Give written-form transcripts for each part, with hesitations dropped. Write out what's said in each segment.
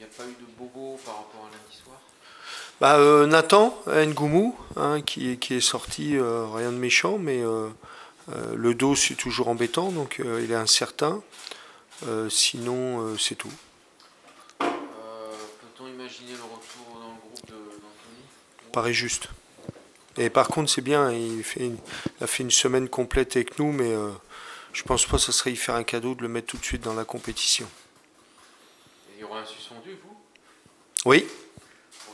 n'y a pas eu de bobo par rapport à lundi soir? Nathan Ngoumou, hein, qui est sorti, rien de méchant, mais le dos c'est toujours embêtant, donc il est incertain. Sinon, c'est tout. Peut-on imaginer le retour dans le groupe d'Anthony? Paraît juste. Et par contre, c'est bien, il a fait une semaine complète avec nous, mais je pense pas que ça serait y faire un cadeau de le mettre tout de suite dans la compétition. Il y aura un suspendu, vous? Oui,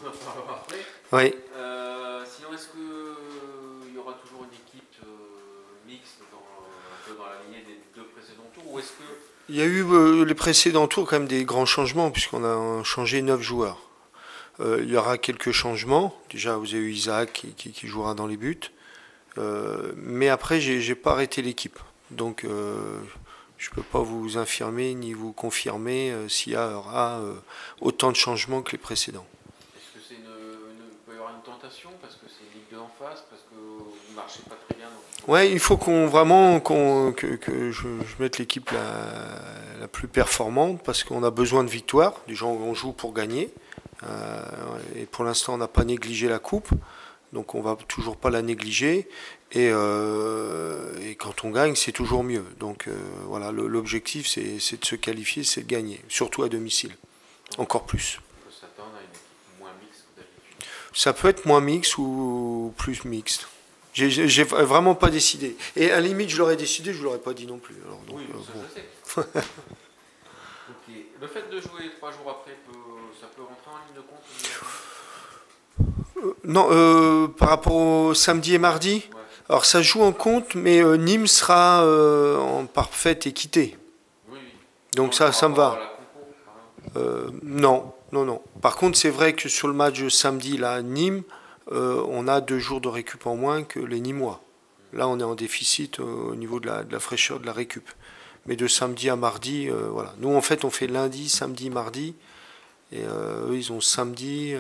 On en parlera après. oui. Sinon, est-ce qu'il y aura toujours une équipe mixte un peu dans la lignée des deux précédents tours, ou est-ce que... Il y a eu les précédents tours quand même des grands changements, puisqu'on a changé 9 joueurs. Il y aura quelques changements. Déjà, vous avez eu Isaac qui jouera dans les buts. Mais après, j'ai pas arrêté l'équipe. Donc, je peux pas vous infirmer ni vous confirmer s'il y aura autant de changements que les précédents. Est-ce que peut y avoir une tentation parce que c'est Ligue 2 en face, parce que vous ne marchez pas très bien Ouais, il faut que je mette l'équipe la plus performante parce qu'on a besoin de victoires. Déjà, on joue pour gagner. Et pour l'instant, on n'a pas négligé la coupe. Donc on va toujours pas la négliger. Et quand on gagne, c'est toujours mieux. Donc voilà, l'objectif, c'est de se qualifier, c'est de gagner. Surtout à domicile. Encore plus. On peut s'attendre à une équipe moins mixte que d'habitude. Ça peut être moins mixte ou plus mixte. J'ai vraiment pas décidé. Et à la limite, je l'aurais décidé, je ne l'aurais pas dit non plus. Alors, donc, oui, ça bon. je sais. Okay. Le fait de jouer 3 jours après, ça peut rentrer en ligne de compte? Non, par rapport au samedi et mardi, Ouais. alors ça joue en compte, mais Nîmes sera en parfaite équité. Oui, oui. Donc Non, ça me par rapport à va. la compo, par exemple. Non, non, non. Par contre, c'est vrai que sur le match de samedi, là, à Nîmes, on a 2 jours de récup en moins que les Nîmois. Là, on est en déficit au niveau de la fraîcheur de la récup. Mais de samedi à mardi, voilà. Nous, en fait, on fait lundi, samedi, mardi. Et eux, ils ont samedi,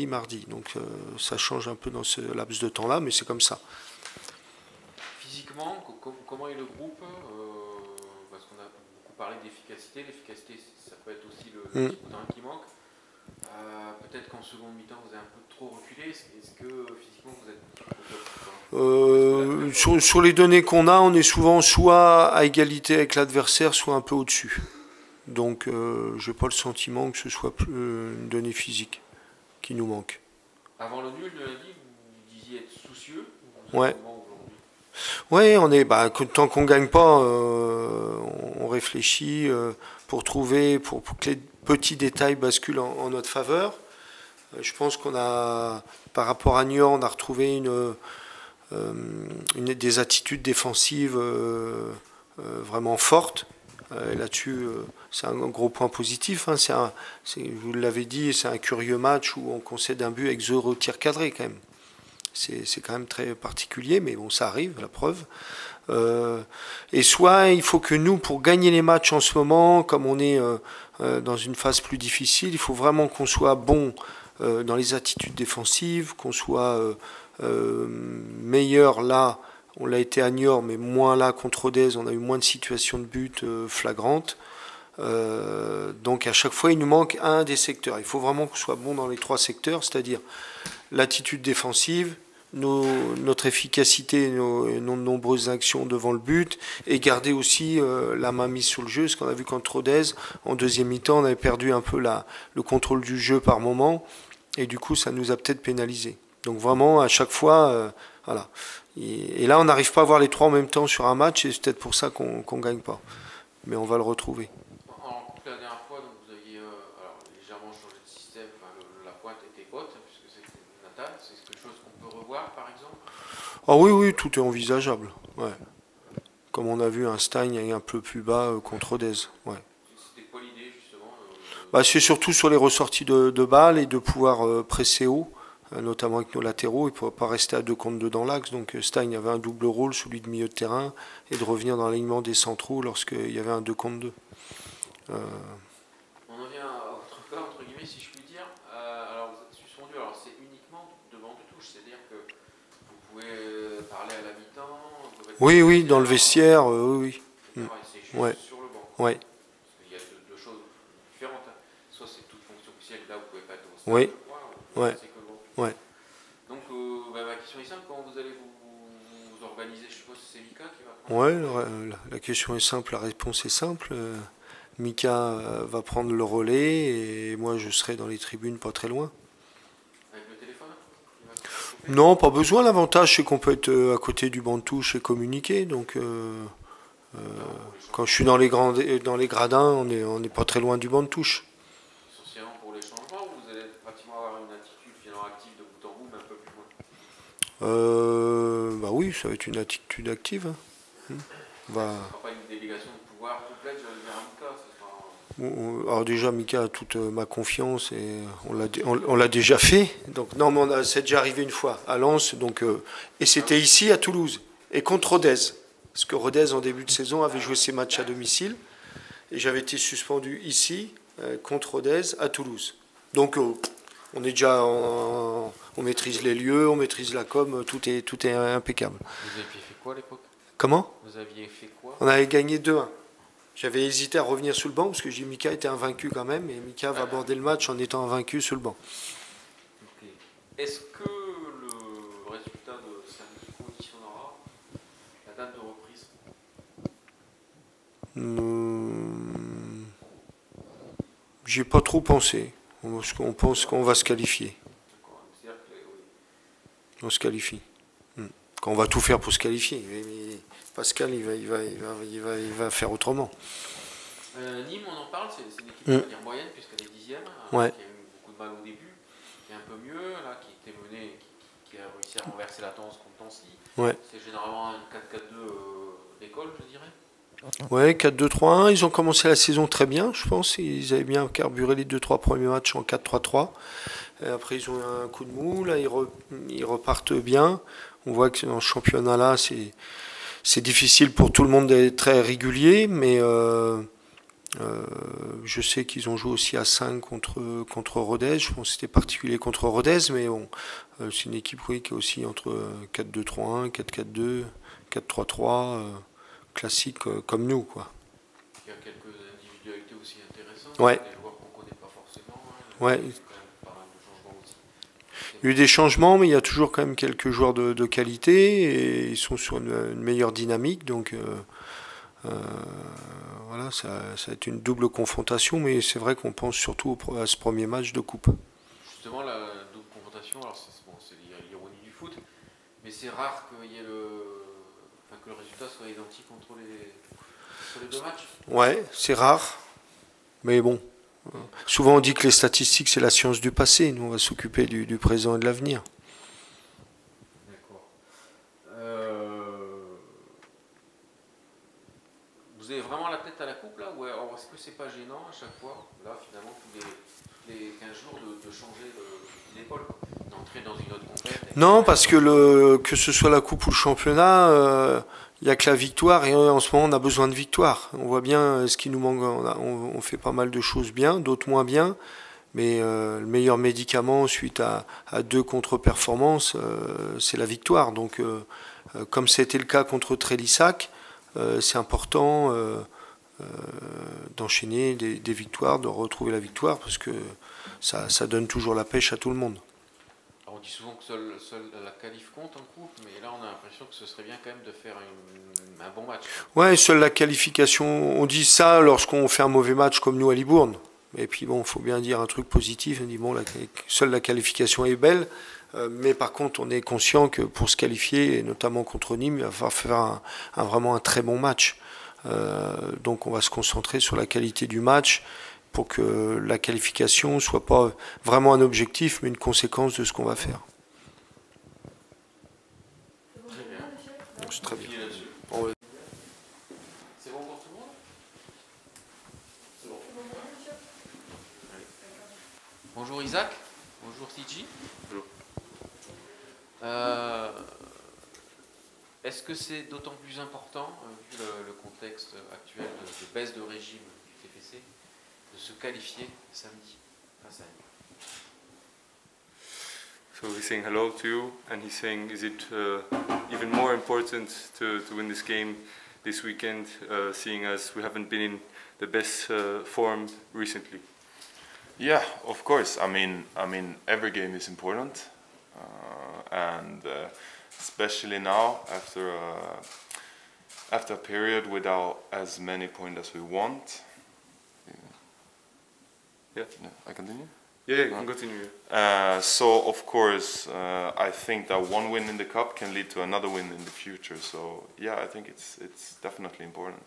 mardi. Donc ça change un peu dans ce laps de temps-là, mais c'est comme ça. Physiquement, comment est le groupe? Parce qu'on a beaucoup parlé d'efficacité. L'efficacité, ça peut être aussi le Mm. petit bout qui manque. Peut-être qu'en seconde mi-temps, vous avez un peu trop reculé. Est-ce que physiquement, vous êtes au top? Sur les données qu'on a, on est souvent soit à égalité avec l'adversaire, soit un peu au-dessus. Donc je n'ai pas le sentiment que ce soit une donnée physique qui nous manque. Avant le nul de lundi, vous disiez être soucieux. Ouais. Ouais, tant qu'on gagne pas, on réfléchit pour que les petits détails basculent en notre faveur. Je pense par rapport à Niort, on a retrouvé des attitudes défensives vraiment fortes. Là-dessus, c'est un gros point positif. Hein. Vous l'avez dit, c'est un curieux match où on concède un but avec 0 tir cadré quand même. C'est quand même très particulier, mais bon, ça arrive, la preuve. Et soit il faut que nous, pour gagner les matchs en ce moment, comme on est dans une phase plus difficile, il faut vraiment qu'on soit bon dans les attitudes défensives, qu'on soit meilleur là. On l'a été à Niort, mais moins là contre Rodez. On a eu moins de situations de but flagrantes. Donc à chaque fois, il nous manque un des secteurs. Il faut vraiment qu'on soit bon dans les 3 secteurs, c'est-à-dire l'attitude défensive, notre efficacité, nos nombreuses actions devant le but, et garder aussi la main mise sur le jeu. Ce qu'on a vu contre Rodez, en deuxième mi-temps, on avait perdu un peu le contrôle du jeu par moment, et du coup, ça nous a peut-être pénalisé. Donc vraiment, à chaque fois, voilà. Et là, on n'arrive pas à voir les 3 en même temps sur un match, et c'est peut-être pour ça qu'on ne gagne pas. Mais on va le retrouver. La dernière fois, donc, vous aviez légèrement changé de système. Enfin, la pointe était haute, puisque c'était Natal. C'est quelque chose qu'on peut revoir, par exemple? Ah oui, oui, tout est envisageable. Ouais. Comme on a vu un Stein un peu plus bas contre Rodez. Ouais. C'était quoi l'idée, justement C'est surtout sur les ressorties de balles et de pouvoir presser haut, notamment avec nos latéraux. Il ne pourrait pas rester à 2 contre 2 dans l'axe. Donc Stein avait un double rôle, celui de milieu de terrain, et de revenir dans l'alignement des centraux lorsqu'il y avait un 2 contre 2. On en vient à votre cas, entre guillemets, si je puis dire. Alors, vous êtes suspendu. Alors, c'est uniquement devant de touche. C'est-à-dire que vous pouvez parler à la mi-temps. Oui, oui, dans le vestiaire, oui. C'est juste Ouais. sur le banc. Ouais. Parce qu'il y a deux choses différentes. Soit c'est toute fonction officiel, là, vous ne pouvez pas être au stade, Oui. je crois. Ouais. C'est que bon. Ouais. Donc, ma question est simple, comment vous allez vous organiser? Je suppose que c'est Mika qui va prendre. Ouais, la question est simple, la réponse est simple. Mika va prendre le relais et moi je serai dans les tribunes pas très loin. Avec le téléphone? Non, pas besoin. L'avantage c'est qu'on peut être à côté du banc de touche et communiquer. Donc quand je suis dans les gradins, on n'est pas très loin du banc de touche. Essentiellement pour les changements, ou vous allez pratiquement avoir une attitude finalement active de bout en bout, mais un peu plus loin? Bah oui, ça va être une attitude active. Ce ne sera pas une délégation de pouvoir complète, je veux dire, à Mika, Alors déjà, Mika a toute ma confiance et on l'a déjà fait. Donc non, mais c'est déjà arrivé une fois à Lens. Donc, et c'était ici à Toulouse et contre Rodez. Parce que Rodez, en début de saison, avait joué ses matchs à domicile. Et j'avais été suspendu ici, contre Rodez, à Toulouse. Donc on est déjà on maîtrise les lieux, on maîtrise la com, tout est impeccable. Vous aviez fait quoi à l'époque? Comment? Vous aviez fait quoi? On avait gagné 2-1. J'avais hésité à revenir sous le banc parce que Mika était invaincu quand même. Et Mika va aborder le match en étant invaincu sous le banc. Okay. Est-ce que le résultat de samedi conditionnera la date de reprise? J'y ai pas trop pensé. On pense qu'on va se qualifier. C'est-à-dire que, oui. On se qualifie. Qu'on va tout faire pour se qualifier. Mais Pascal, il va faire autrement. Nîmes, on en parle, c'est une équipe on va dire moyenne puisqu'elle est 10e, Ouais. qui a eu beaucoup de mal au début, qui est un peu mieux, là, qui était menée, qui a réussi à renverser la tendance contre Nancy. Ouais. C'est généralement un 4-4-2 d'école, je dirais. Ouais, 4-2-3-1. Ils ont commencé la saison très bien, je pense. Ils avaient bien carburé les 2-3 premiers matchs en 4-3-3. Et après, ils ont eu un coup de mou. Là, ils repartent bien. On voit que dans ce championnat-là, c'est difficile pour tout le monde d'être très régulier, mais je sais qu'ils ont joué aussi à 5 contre Rodez. Je pense que c'était particulier contre Rodez, mais bon, c'est une équipe qui est aussi entre 4-2-3-1, 4-4-2, 4-3-3, classique comme nous, quoi. Il y a quelques individualités aussi intéressantes, Ouais. des joueurs qu'on ne connaît pas forcément. Ouais. Il y a quand même pas mal de changements aussi. Il y a eu des changements, mais il y a toujours quand même quelques joueurs de qualité et ils sont sur une meilleure dynamique. Donc voilà, ça va être une double confrontation, mais c'est vrai qu'on pense surtout à ce premier match de coupe. Justement, la double confrontation, alors c'est l'ironie du foot, mais c'est rare qu'il y ait que le résultat soit identique entre les deux matchs. Ouais, c'est rare, mais bon. Souvent on dit que les statistiques c'est la science du passé, nous on va s'occuper du présent et de l'avenir. D'accord. Vous avez vraiment la tête à la coupe là, ou alors est-ce que c'est pas gênant à chaque fois, là finalement tous les 15 jours de changer d'épaule, d'entrer dans une autre compétition? Non, parce que ce soit la coupe ou le championnat, il n'y a que la victoire et en ce moment on a besoin de victoire. On voit bien ce qui nous manque, on fait pas mal de choses bien, d'autres moins bien, mais le meilleur médicament suite à 2 contre-performances, c'est la victoire. Donc comme c'était le cas contre Trélissac, c'est important d'enchaîner des victoires, de retrouver la victoire, parce que ça donne toujours la pêche à tout le monde. Alors on dit souvent que seule la qualif compte en coupe, mais là on a l'impression que ce serait bien quand même de faire un bon match. Ouais, seule la qualification, on dit ça lorsqu'on fait un mauvais match comme nous à Libourne. Et puis bon, il faut bien dire un truc positif, on dit bon, seule la qualification est belle, mais par contre on est conscient que pour se qualifier, et notamment contre Nîmes, il va falloir faire vraiment un très bon match. Donc on va se concentrer sur la qualité du match pour que la qualification ne soit pas vraiment un objectif, mais une conséquence de ce qu'on va faire. Très bien. Donc, c'est très bien. C'est bon pour tout le monde? C'est bon. Allez. Bonjour Isaac, bonjour Tiji. Bonjour. Est-ce que c'est d'autant plus important, vu le contexte actuel de baisse de régime du TFC, de se qualifier samedi face à Nîmes? So he's saying hello to you, and he's saying, is it even more important to win this game this weekend, seeing as we haven't been in the best form recently? Yeah, of course. I mean, every game is important, and especially now after a period without as many points as we want. Yeah. I continue. Yeah, you can continue. So of course, I think that one win in the cup can lead to another win in the future. So yeah, I think it's definitely important.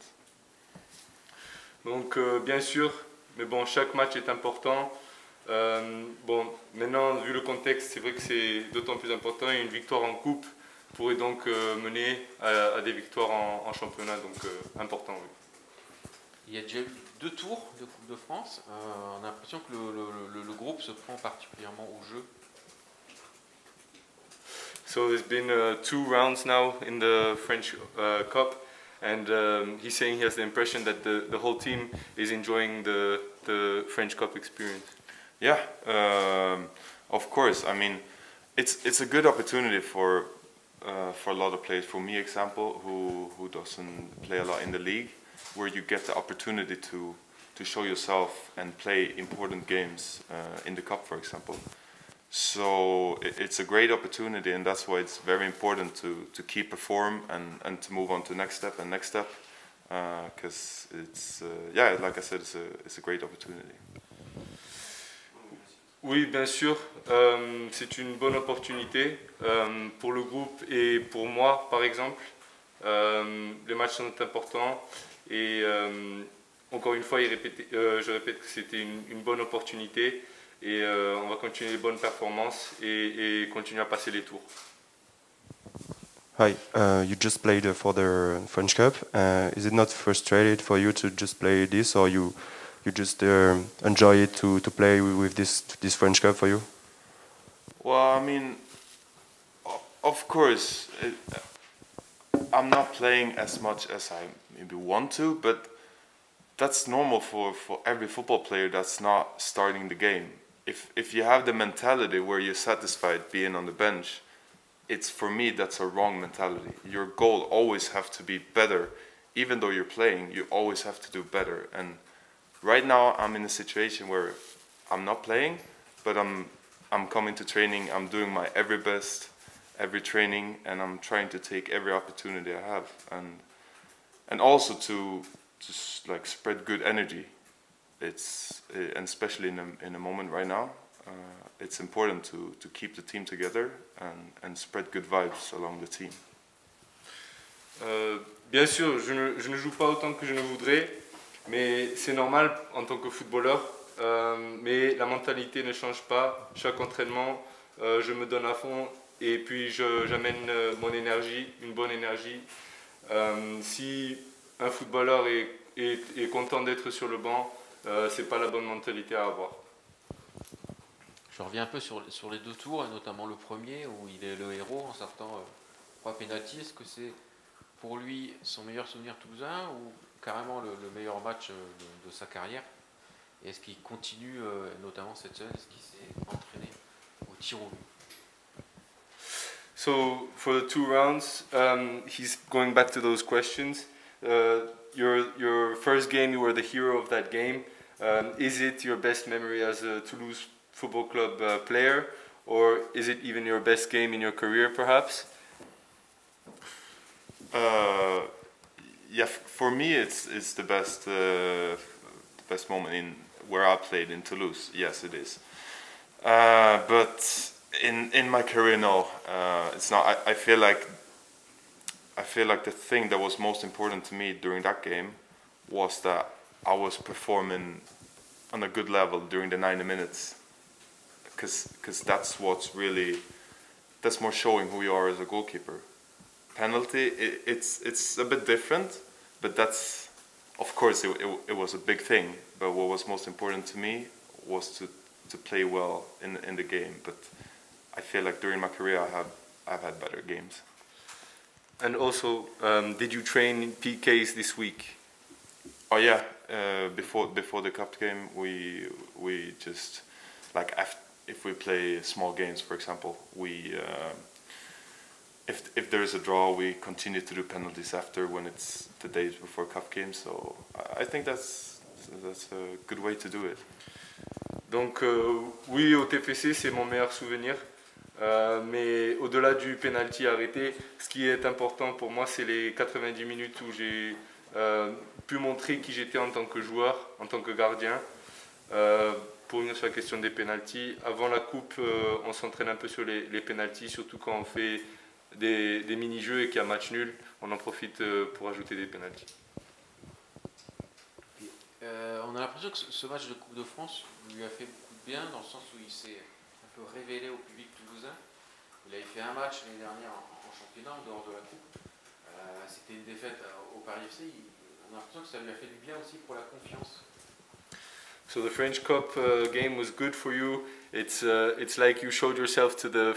Donc bien sûr, mais bon, chaque match est important. Bon, maintenant, vu le contexte, c'est vrai que c'est d'autant plus important. Et une victoire en coupe pourrait donc mener à des victoires en championnat, donc important, oui. Il y a déjà eu 2 tours de Coupe de France. On a l'impression que le groupe se prend particulièrement au jeu. So there's been 2 rounds now in the French Cup, and he's saying he has the impression that the whole team is enjoying the French Cup experience. Yeah, of course. I mean, it's a good opportunity for a lot of players. For me, example, who doesn't play a lot in the league, where you get the opportunity to show yourself and play important games in the cup, for example. So it's a great opportunity, and that's why it's very important to keep perform and to move on to next step, because it's yeah, like I said, it's a great opportunity. Oui, bien sûr, c'est une bonne opportunité pour le groupe et pour moi, par exemple. Les matchs sont importants et encore une fois, je répète que c'était une bonne opportunité et on va continuer les bonnes performances et continuer à passer les tours. Hi, you just played for the French Cup. Is it not frustrated for you to just play this, or you just enjoy it to play with this French Cup for you? Well, I mean, of course, I'm not playing as much as I maybe want to, but that's normal for every football player that's not starting the game. If you have the mentality where you're satisfied being on the bench, for me that's a wrong mentality. Your goal always have to be better. Even though you're playing, you always have to do better. And right now I'm in a situation where I'm not playing, but I'm coming to training. I'm doing my every best, every training, and I'm trying to take every opportunity I have, and also to just like spread good energy. And especially in a moment right now, it's important to keep the team together and spread good vibes along the team. Bien sûr, je ne joue pas autant que je ne voudrais, mais c'est normal en tant que footballeur. Mais la mentalité ne change pas. Chaque entraînement, je me donne à fond et puis j'amène mon énergie, une bonne énergie. Si un footballeur est content d'être sur le banc, c'est pas la bonne mentalité à avoir. Je reviens un peu sur les 2 tours, et notamment le premier où il est le héros en sortant 3 pénaltys. Est-ce que c'est pour lui son meilleur souvenir toulousain ou carrément le meilleur match de sa carrière? Et est-ce qu'il continue, notamment cette semaine, est-ce qu'il s'est entraîné au tir au but? So for the 2 rounds, he's going back to those questions. Your first game, you were the hero of that game. Is it your best memory as a Toulouse Football Club player, or is it even your best game in your career, perhaps? Yeah, for me, it's the best moment in where I played in Toulouse. Yes, it is. But in my career, no, it's not. I feel like the thing that was most important to me during that game was that I was performing on a good level during the 90 minutes. Because that's that's more showing who you are as a goalkeeper. Penalty, it's a bit different, but that's, of course, it was a big thing. But what was most important to me was to play well in the game. But I feel like during my career I've had better games. And also, did you train PKs this week? Oh yeah, before the cup game we just like if we play small games, for example, if there is a draw, we continue to do penalties after when it's the days before cup games. So I think that's a good way to do it. Donc oui, au TFC, c'est mon meilleur souvenir. Mais au-delà du penalty arrêté, ce qui est important pour moi, c'est les 90 minutes où j'ai pu montrer qui j'étais en tant que joueur, en tant que gardien. Pour venir sur la question des penalties, avant la coupe, on s'entraîne un peu sur les penalties, surtout quand on fait des mini-jeux et qu'il y a match nul, on en profite pour ajouter des penalties. On a l'impression que ce match de Coupe de France lui a fait beaucoup de bien, dans le sens où il s'est un peu révélé au public toulousain. Il avait fait un match l'année dernière en championnat, en dehors de la Coupe. C'était une défaite au Paris FC. On a l'impression que ça lui a fait du bien aussi pour la confiance. So the French Cup game was good for you. It's like you showed yourself to the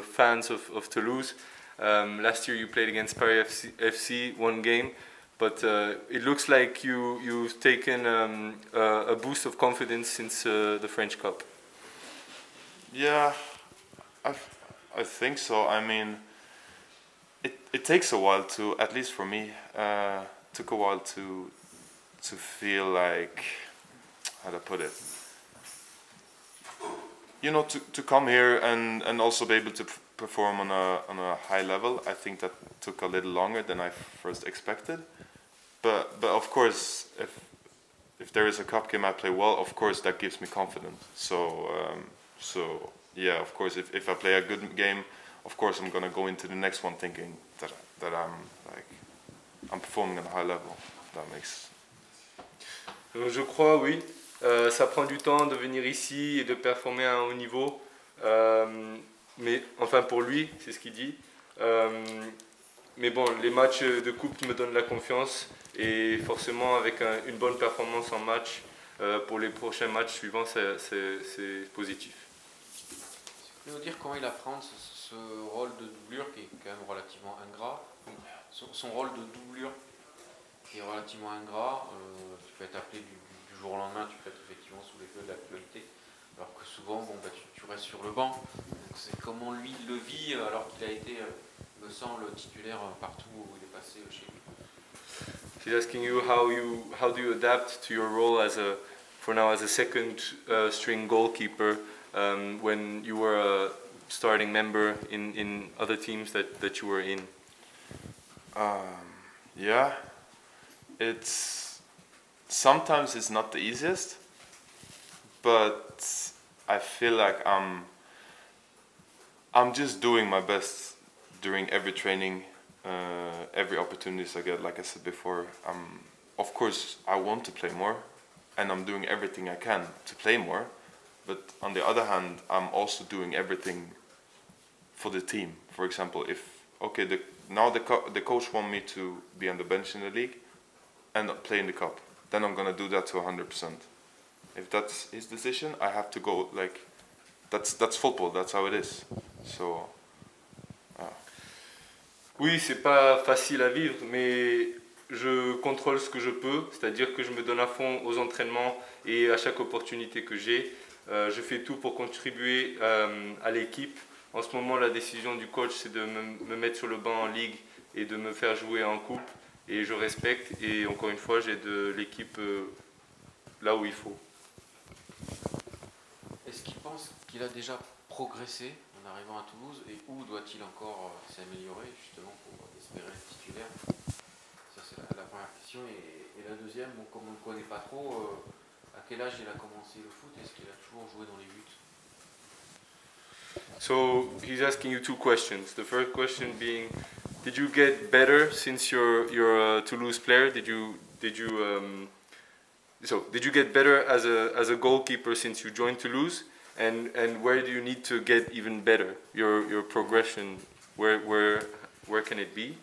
fans of Toulouse. Last year you played against Paris FC one game, but it looks like you've taken a boost of confidence since the French Cup. Yeah, I think so. I mean, it takes a while to, at least for me, took a while to feel like, how to put it, you know, to come here and also be able to perform on a high level. I think that took a little longer than I first expected. But of course, if there is a cup game I play well, of course that gives me confidence. So yeah, of course, if I play a good game, of course I'm gonna go into the next one thinking that I'm performing at a high level. That makes. Je crois, oui. Ça prend du temps de venir ici et de performer à un haut niveau. Mais enfin pour lui, c'est ce qu'il dit. Mais bon, les matchs de coupe me donnent la confiance et forcément avec une bonne performance en match pour les prochains matchs suivants, c'est positif. Vous pouvez nous dire comment il apprend ce rôle de doublure qui est quand même relativement ingrat. Son rôle de doublure qui est relativement ingrat, tu peux être appelé du jour au lendemain, tu peux être effectivement sous les feux de l'actualité, alors que souvent bon, bah, tu restes sur le banc. C'est comment lui le vit alors qu'il a été, me semble, titulaire partout où il est passé chez lui. He's asking you how do you adapt to your role as a second string goalkeeper when you were a starting member in other teams that you were in. Yeah, sometimes it's not the easiest, but I feel like I'm just doing my best during every training, every opportunities I get. Like I said before, of course I want to play more, and I'm doing everything I can to play more. But on the other hand, I'm also doing everything for the team. For example, if now the coach want me to be on the bench in the league and play in the cup, then I'm gonna do that to 100%. If that's his decision, I have to go. Like that's football. That's how it is. So. Oui, c'est pas facile à vivre, mais je contrôle ce que je peux, c'est-à-dire que je me donne à fond aux entraînements et à chaque opportunité que j'ai. Je fais tout pour contribuer à l'équipe. En ce moment, la décision du coach, c'est de me mettre sur le banc en ligue et de me faire jouer en coupe. Et je respecte. Et encore une fois, j'ai de l'équipe là où il faut. Est-ce qu'il pense qu'il a déjà progressé en arrivant à Toulouse et où doit-il encore s'améliorer justement pour espérer être titulaire? Ça c'est la première question. Et la deuxième, bon, comme on ne le connaît pas trop, à quel âge il a commencé le foot? Est-ce qu'il a toujours joué dans les buts? So he's asking you two questions. The first question being, did you get better since you're a Toulouse player? Did you get better as a goalkeeper since you joined Toulouse? And where do you need to get even better? Your progression, where can it be?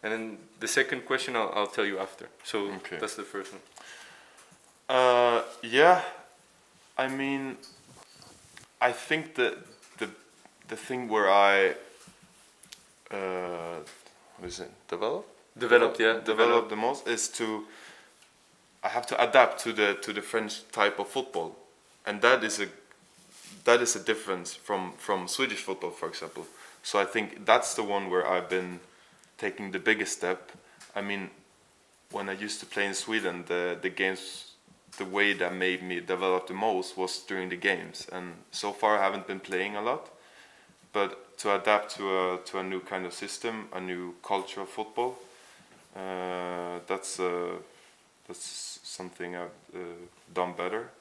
And then the second question I'll tell you after. So okay. That's the first one. Yeah, I mean, I think that the thing where I develop the most is I have to adapt to the French type of football, and that is a difference from Swedish football, for example. So I think that's the one where I've been taking the biggest step. I mean, when I used to play in Sweden, the games the way that made me develop the most was during the games. And so far I haven't been playing a lot, but to adapt to a new kind of system, a new culture of football, that's something I've done better.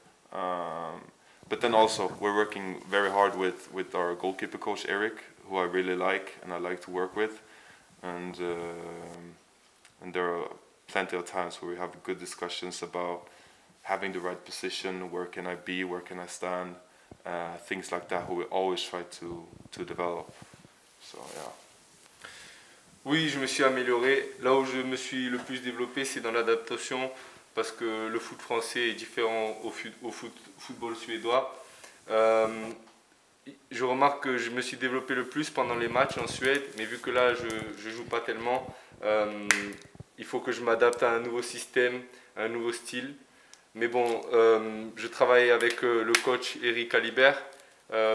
But then also we're working very hard with our goalkeeper coach Eric, who I really like and I like to work with, and there are plenty of times where we have good discussions about having the right position, where can I be, where can I stand, things like that, who we always try to develop. So yeah. Oui, je me suis amélioré. Là où je me suis le plus développé, c'est dans l'adaptation, parce que le foot français est différent au football suédois. Je remarque que je me suis développé le plus pendant les matchs en Suède, mais vu que là je joue pas tellement, il faut que je m'adapte à un nouveau système, à un nouveau style. Mais bon, je travaille avec le coach Eric Alibert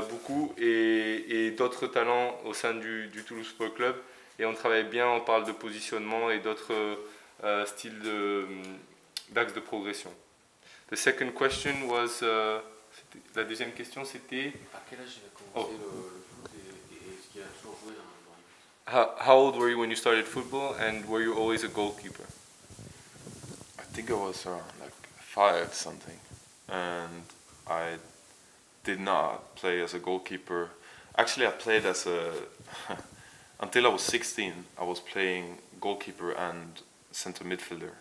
beaucoup et d'autres talents au sein du Toulouse Sport Club. Et on travaille bien, on parle de positionnement et d'autres styles d'axes de progression. The second question was, la deuxième question c'était... À quel âge il a commencé le foot et est-ce qu'il a toujours joué dans les buts? How old were you when you started football, and were you always a goalkeeper? I think I was around like 5 something, and I did not play as a goalkeeper. Actually, I played as a until I was 16. I was playing goalkeeper and center midfielder,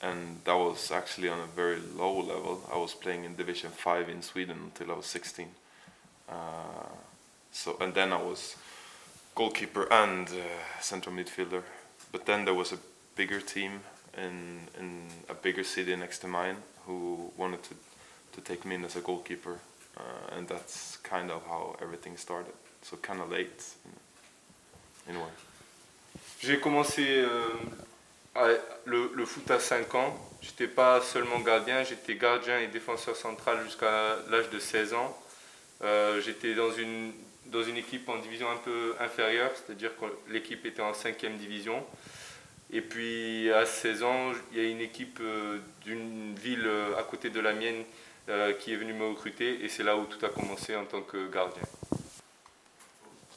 and that was actually on a very low level. I was playing in Division 5 in Sweden until I was 16. So and then I was goalkeeper and center midfielder. But then there was a bigger team in a bigger city next to mine who wanted to take me in as a goalkeeper, and that's kind of how everything started. So kind of late in a way. J'ai commencé le foot à 5 ans. J'étais pas seulement gardien, j'étais gardien et défenseur central jusqu'à l'âge de 16 ans. J'étais dans une équipe en division un peu inférieure, c'est-à-dire que l'équipe était en 5e division. Et puis à 16 ans, il y a une équipe d'une ville à côté de la mienne qui est venue me recruter, et c'est là où tout a commencé en tant que gardien.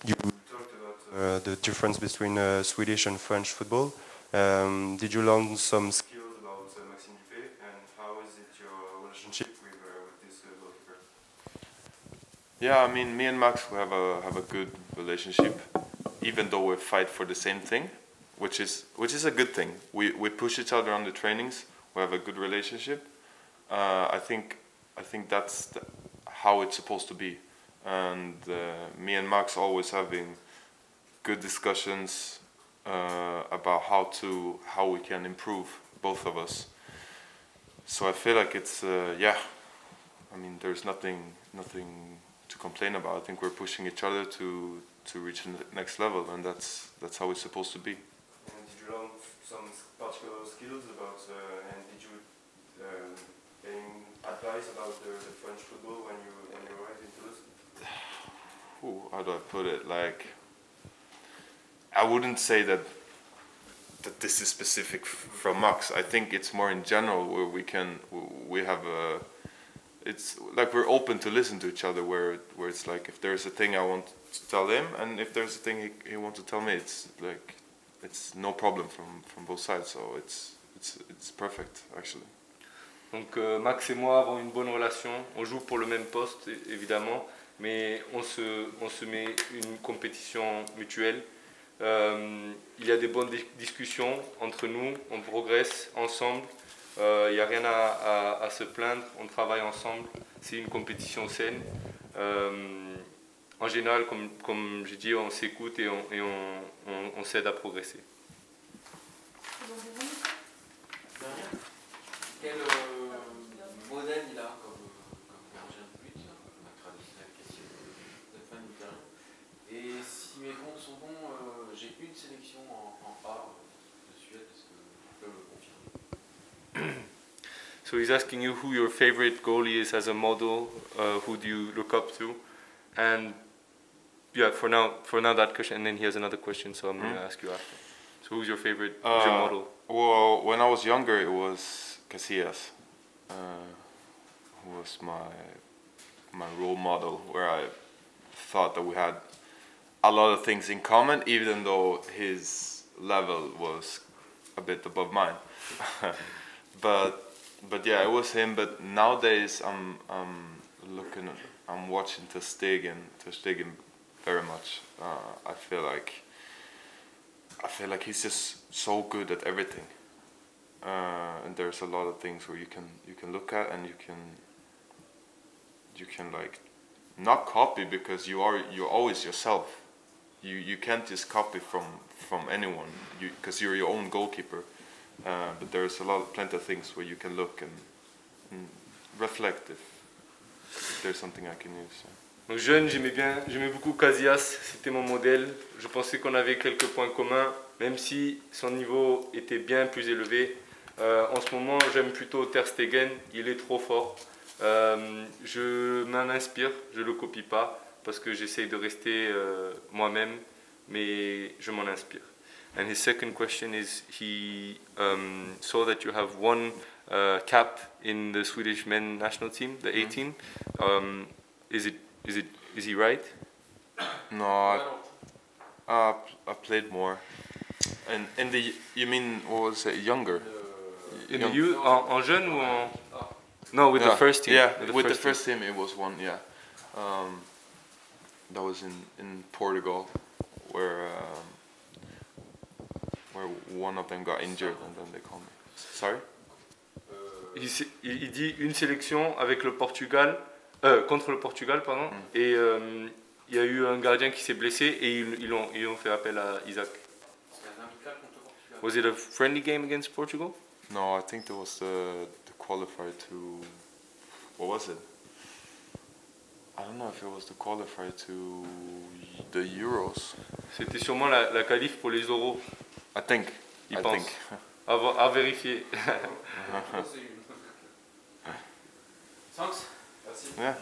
You talked about the difference between Swedish and French football. Did you learn some skills about Maxime Dupé, and how is it your relationship with this goalkeeper? Yeah, I mean, me and Max, we have a good relationship, even though we fight for the same thing, which is a good thing. We push each other on the trainings. We have a good relationship. I think that's how it's supposed to be. And me and Max always having good discussions about how we can improve, both of us. So I feel like it's yeah. I mean, there's nothing to complain about. I think we're pushing each other to reach the next level, and that's how it's supposed to be. And did you learn some particular skills about, and did you gain advice about the French football when you arrived in Toulouse? How do I put it? Like, I wouldn't say that this is specific from Max. I think it's more in general where it's like we're open to listen to each other, where it's like if there's a thing I want to tell him, and if there's a thing he wants to tell me, it's like it's no problem from both sides. So it's perfect actually. Donc Max et moi avons une bonne relation. On joue pour le même poste évidemment, mais on se met une compétition mutuelle. Il y a des bonnes discussions entre nous, on progresse ensemble. Il n'y a rien à se plaindre, on travaille ensemble, c'est une compétition saine. En général, comme j'ai dit, on s'écoute et on s'aide à progresser. Quel modèle il a comme gardien de but? La traditionnelle question de fan italien. Et si mes comptes sont bons, j'ai une sélection en A de Suède, est-ce que tu peux me confirmer? So he's asking you who your favorite goalie is as a model, who do you look up to, and yeah, for now that question, and then he has another question, so I'm going to ask you after. So who's your favorite, who's your model? Well, when I was younger, it was Casillas, who was my role model, where I thought that we had a lot of things in common, even though his level was a bit above mine. but yeah, it was him. But nowadays I'm watching Ter Stegen very much. I feel like he's just so good at everything. And there's a lot of things where you can look at, and you can like not copy, because you're always yourself. You can't just copy from anyone, because you're your own goalkeeper. But there's plenty of things where you can look and reflect if there's something I can use. Donc jeune, j'aimais beaucoup Casillas, c'était mon modèle. Je pensais qu'on avait quelques points communs, même si son niveau était bien plus élevé. En ce moment, j'aime plutôt Ter Stegen, il est trop fort. Je m'en inspire, je ne le copie pas, parce que j'essaye de rester moi-même, mais je m'en inspire. And his second question is, he saw that you have one cap in the Swedish men national team, the 18. Is he right? No, I played more. And you mean, what was it, younger? In the youth, en jeune ou en... No, with the first team. Yeah, with the first team it was one, yeah. That was in Portugal, where one of them got injured and then they called me. Sorry? Il dit une sélection avec le Portugal, contre le Portugal, pardon, et il y a eu un gardien qui s'est blessé et ils ont fait appel à Isaac. Was it a friendly game against Portugal? No, I think there was the qualifier to... What was it? I don't know if it was the qualifier to the Euros. C'était sûrement la qualif pour les Euros. I think. À vérifier. Thanks. Merci. Yeah.